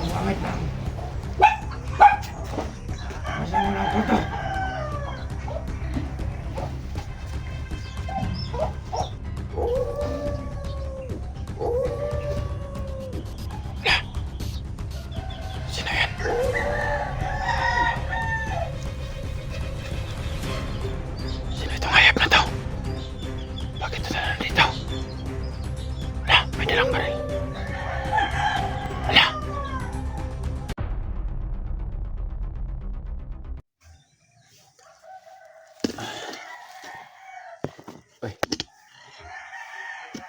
Pangit lang. Masa mo lang ito? Sino yan? Sino itong hayop na to? Bakit ito na nandito? Wala, may dalang baril. Wala. Uy.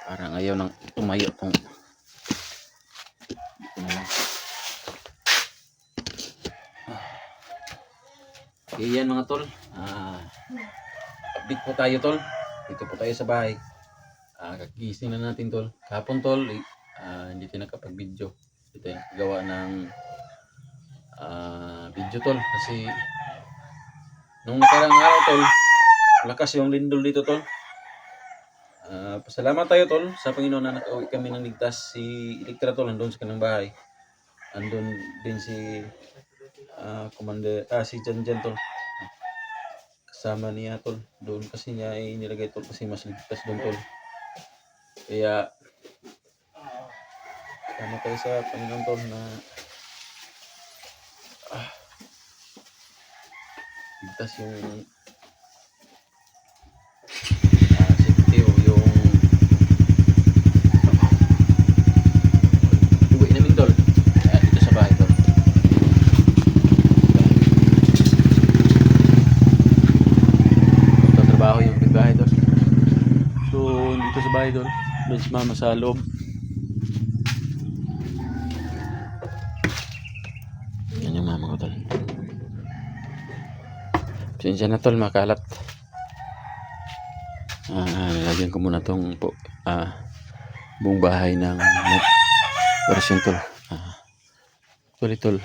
Parang ayaw nang tumayo tong. Dito na lang. Okay, yan mga tol. Update po tayo tol. Dito po tayo sa bahay. Kagising na natin tol. Kahapon tol, hindi tayo nakapag-video. Hindi tayo nakagawa ng video tol. Kasi nung nakarang araw tol, lakas yung lindol dito tol. Pasalamat tayo tol sa Panginoon na nakauwi kami ng ligtas. Si Electra tol nandun sa kanilang bahay. Andun din si si Janjan tol. Kasama niya tol. Doon kasi niya inilagay tol kasi mas ligtas doon tol. Kaya sama tayo sa Panginoon tol na ligtas yung safety o yung uwi namin tol. Dito sa bahay tol. Trabaho yung bahay tol. So dito sa bahay tol. Doon si mama sa loob. Yan yung mama ko tol. Pasensya na tol, makalat. Lagyan ko muna tong buong bahay ng orasyon tol. Actually tol,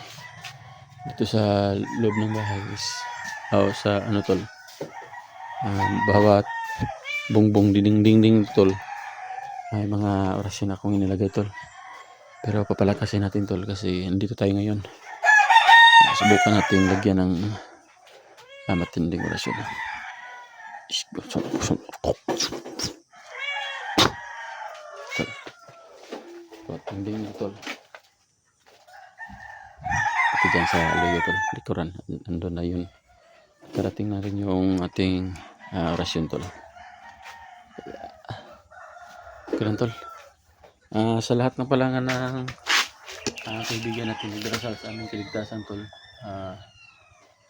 dito sa loob ng bahay is sa ano tol, bawat bungbong dinding tol may mga orasyon akong inilagay tol. Pero papalakasin natin tol kasi nandito tayo ngayon. Subukan natin lagyan ng matinding orasyon. Matinding tol. Pati dyan sa layo tol, likuran, andun na yun. Karating na rin yung ating orasyon tol. Kailan tol? Sa lahat ng palangan ng kaibigan natin nagdarasal sa aming kaligtasan tol,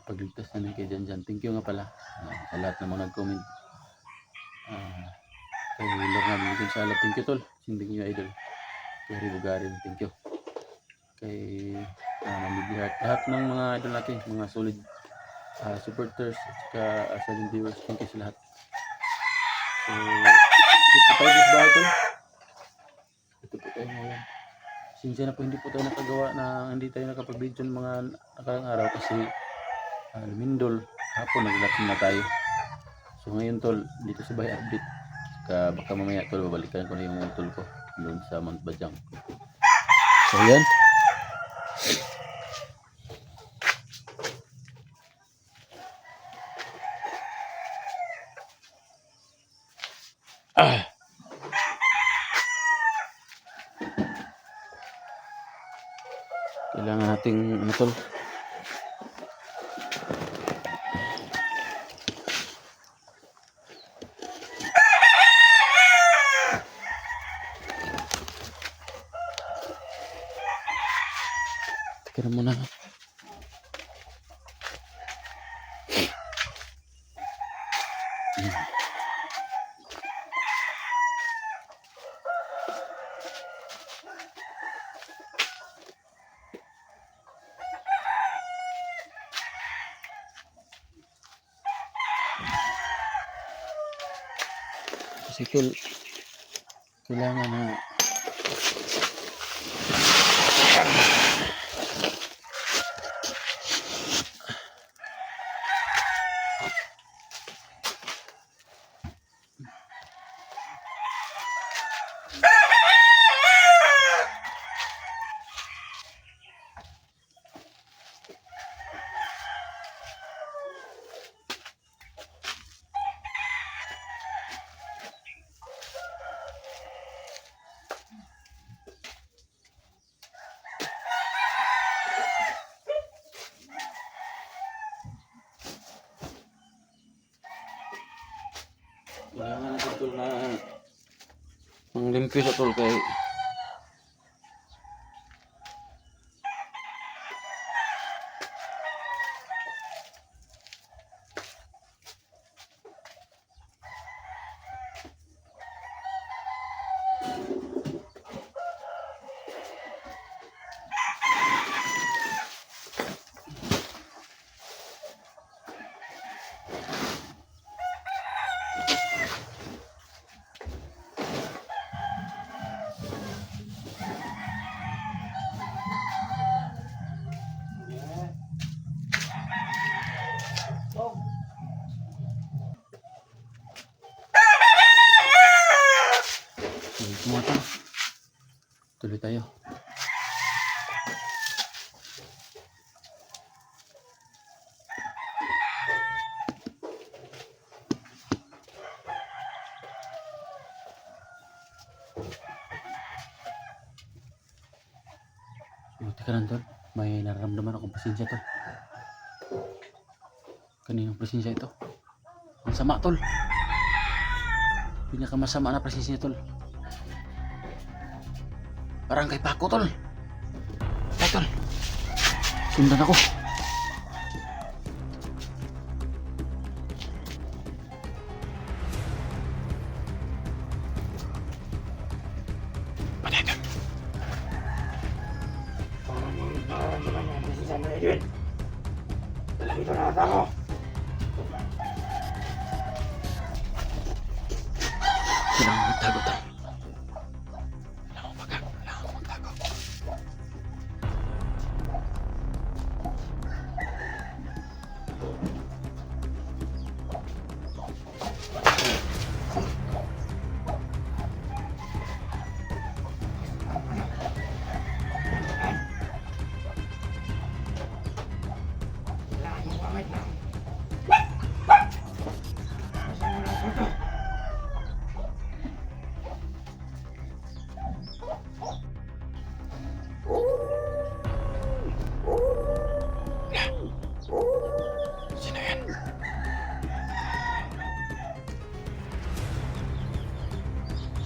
pagligtas namin kay Janjan, thank you nga pala sa lahat ng mga nag-comment. Kay Lorna Gonzalo, thank you tol, sinding nyo idol. Kay Ribugarin, thank you. Kay Mamibihart, lahat ng mga idol natin, mga solid supporters at saka silent viewers, thank you sa lahat. So dito tayo sa bahay tol. Ito po tayo ngayon. Sinsya na po hindi po tayo nakagawa na hindi tayo nakapag-video ng mga nakarang araw kasi lumindol. Hapon naglatin na tayo. So ngayon tol, dito sa bahay update. Baka mamaya tol, babalikan ko na yung tol ko doon sa Mount Bajang. So yan. Kailangan nating ano tol, teka na muna. Kasi tol, kailangan na piso tol kay mga tol. Tuloy tayo. Teka lang tol, may nararamdaman akong presensya tol. Kaninong presensya ito? Ang sama tol. Pinakamasama na presensya tol. Parang kay Paco tol. Ay tol, sundan ako. Patay tol. Nararamdaman niya ang presensya ni Edwin. Dito na ata ako. Kailangan magtago tol. Kailangan ko magtago. Kailangan yung pamit lang. Nasaan mo na ang kulto? Sino yan?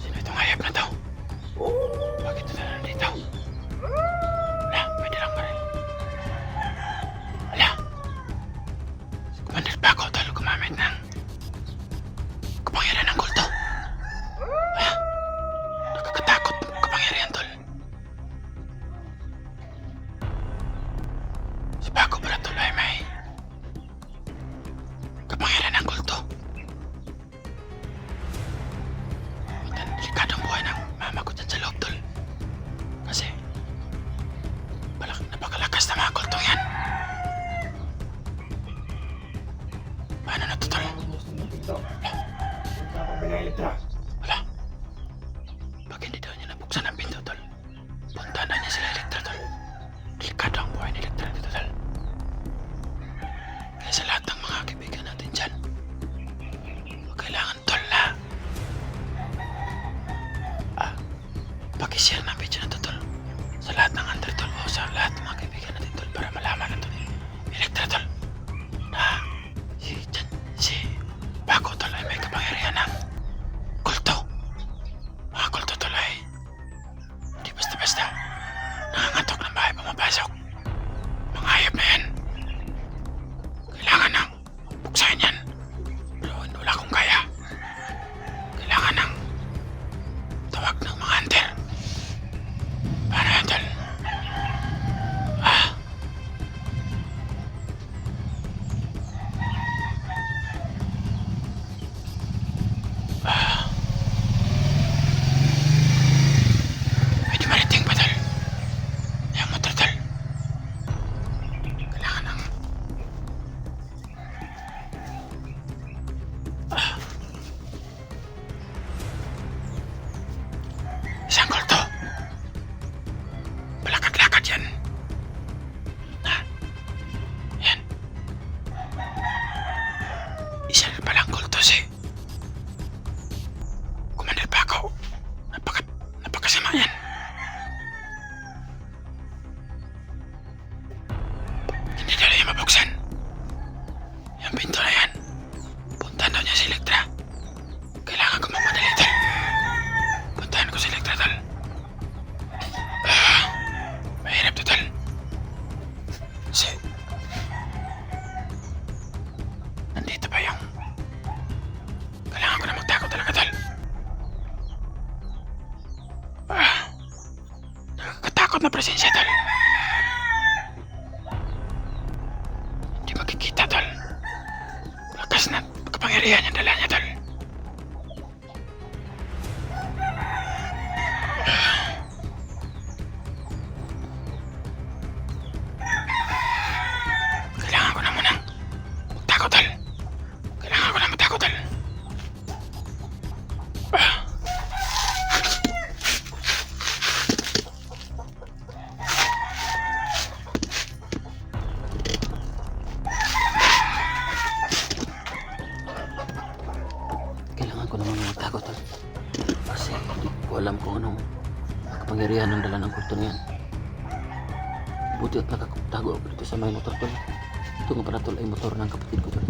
Sino itong hayop na to? Bakit ito na nandito? Wala, may dalang baril. Wala. Si Commander Paco tol gumamit ng kapangyarihan ng kulto. Wala. Nakakatakot kapangyarihan tol. Si Paco para tol ay may kapangyarihan ng kulto. Minsan, delikadong buhay ng mama ko dyan sa loob, tol. Kasi, napakalakas na mga kultong yan. Paano na to, tol? Gusto mo dito. Punta ako Binay-Elektra. Wala. Pag hindi daw niya nabuksan ang pinto, tol, punta na niya sila Elektra, tol. Delikado ang buhay ni Elektra dito, tol. Kaya sa lahat ng mga kaibigan natin dyan, huwag kailangan, tol, na pakishare ng video na to, tol. Sa lahat ng under, tol, o sa lahat ng mga kaibigan natin, tol, para malaman na to ni Elektra, tol, na si Paco, tol, ay may kapangyarihan ng kulto. Mga kulto, tol, ay hindi basta-basta nangangatok ng bahay pumapasok. Mga hayop na yan. Kailangan ng buksahin yan. Pero wala akong kaya. Kailangan ng tawag ng mga hunter. Paano yan, tol? Medyo mariting pa, tol. Yung motor, tol. Kailangan ng isang kulto. Balakad-lakad yan. Yan. Isa na palang kulto si Commander Paco. Napakasama yan. Hindi daw niya mabuksan. Yung pinto na yan. Puntahan daw niya si Elektra. Kailangan ko mamadali, tol. Puntahan ko sila Hindi makikita, tol. Lakas na kapangyarihan yung dala niya, tol. Kailangan ko na munang magtago, tol. Kailangan ko na magtago, tol. Kailangan ko naman magtago, tol. Kasi hindi ko alam kung anong kapangyarihan ng dala ng kulto na yan. Buti at nakakatago ako dito sa may motor, tol. Ito nga pala, tol, ay motor ng kapatid ko, tol.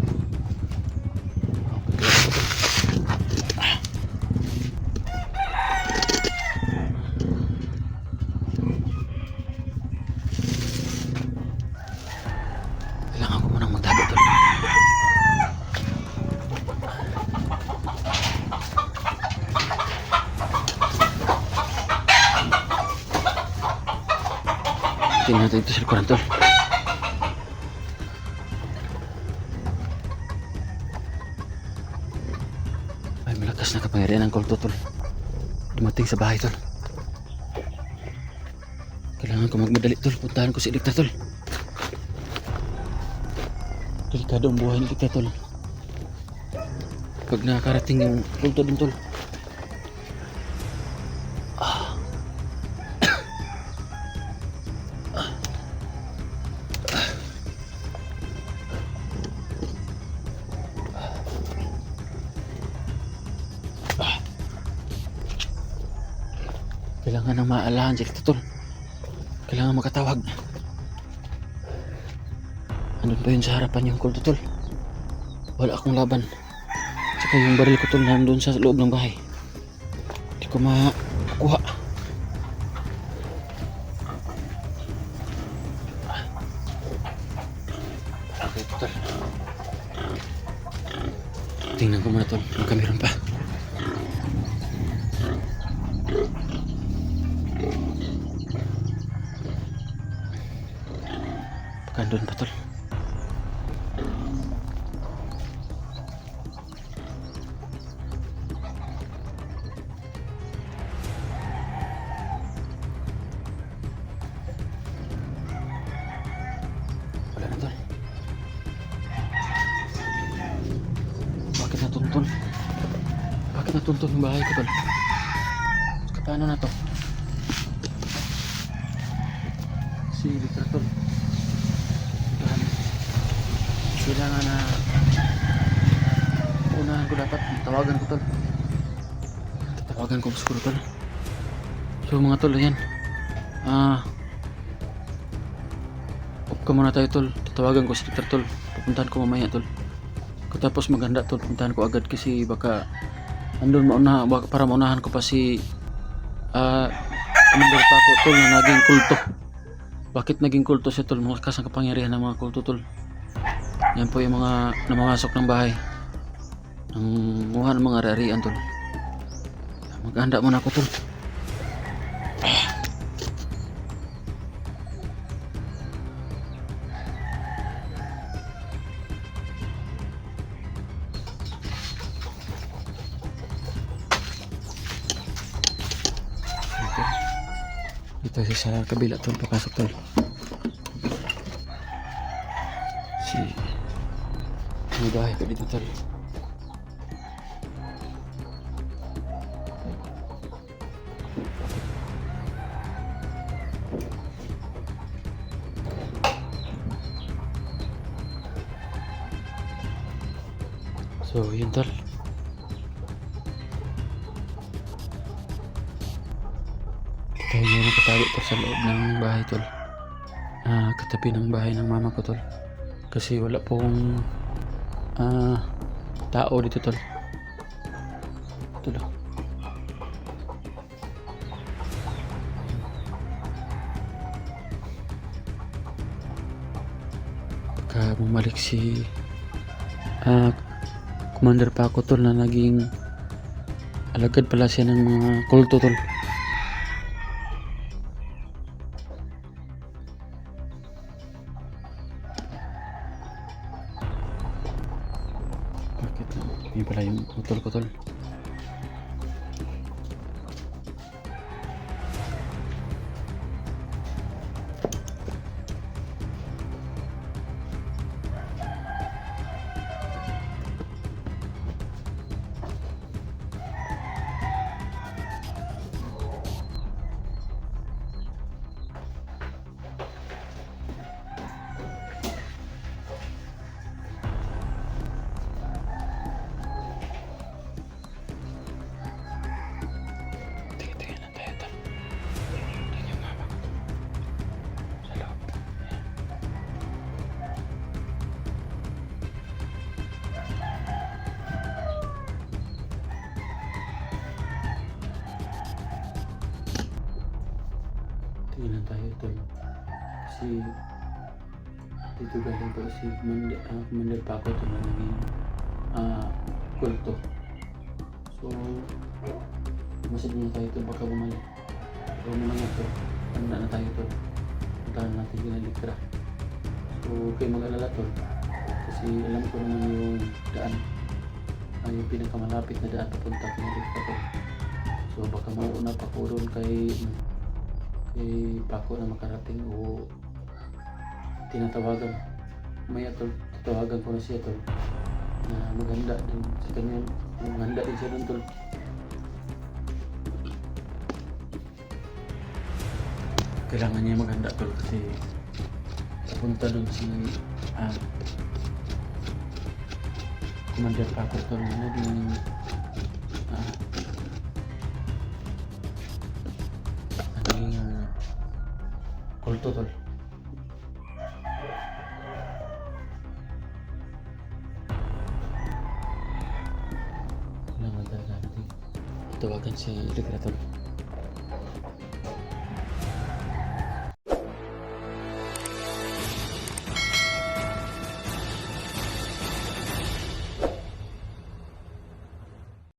Kailangan ko munang magtago, tol. Tingnan natin ito sa likuran, tol. Ay, malakas na kapangyarihan ng kulto, tol. Dumating sa bahay, tol. Kailangan ko magmadali, tol. Puntahan ko si Dikta, tol. Delikado ang buhay ni Dikta, tol. Pag nakarating yung kulto din, tol. Kailangan ng maalahan si Dikta, tol. Kailangan makatawag. Andun pa yun sa harapan yung kulto, tol. Wala akong laban. Tsaka yung baril ko, tol, nandun sa loob ng bahay. Hindi ko makuha. Okay, tol. Tingnan ko muna, tol. Baka meron pa. Baka andun pa, tol. Wala na, tol. Bakit natuntun? Bakit natuntun yung bahay ko, tol? Paano na to? Si Victor, tol. Kailangan na unahan ko dapat. Tawagan ko, tol. Tawagan ko siguro, tol. So mga tol, ayan. Off ka muna tayo, tol. Tatawagan ko si Victor, tol. Pupuntahan ko mamaya, tol. Tapos maganda, tol. Puntahan ko agad kasi baka andun para maunahan ko pa si Commander Paco, tol, na naging kulto. Bakit naging kulto siya, tol? Malakas ang kapangyarihan ng mga kulto, tol. Yan po yung mga namamasok ng bahay ng muha ng mga ari-arian, tol. Maghanda muna ako, tol. Dito sa kabila, tol, papasok, tol. May bahay ka dito, tol. So yun, tol. Tayo na nakatago to sa loob ng bahay, tol. Katabi ng bahay ng mama ko, tol. Kasi wala pong tao dito, tol. Ito daw. Baka bumalik si Commander Paco, tol, na naging alagad pala siya ng mga kulto, tol. Yun pala yung utol ko tol. Tingin lang tayo tol. Tingin yung mama ko tol. Sa loob. Tingin lang tayo tol. Kasi dito galing po si Commander Paco ito na naging kulto. So, masid muna tayo ito baka bumalik. So, muna nga ito. Tanda na tayo ito. Puntahan natin Kinalikra. So, kayo mag-alala ito. Kasi alam ko naman yung daan. Yung pinakamalapit na daan papunta Kinalikra ito. So, baka mauna pa po doon kay Paco na makarating o tinatawagan. Maya tol, tatawagan ko na siya tol na maghanda din sa kanya. Maghanda din siya doon tol. Kailangan niya maghanda tol kasi papunta doon si Commander Paco tol na naging kulto tol. Kailangan talaga natin tawagan si Likra tol.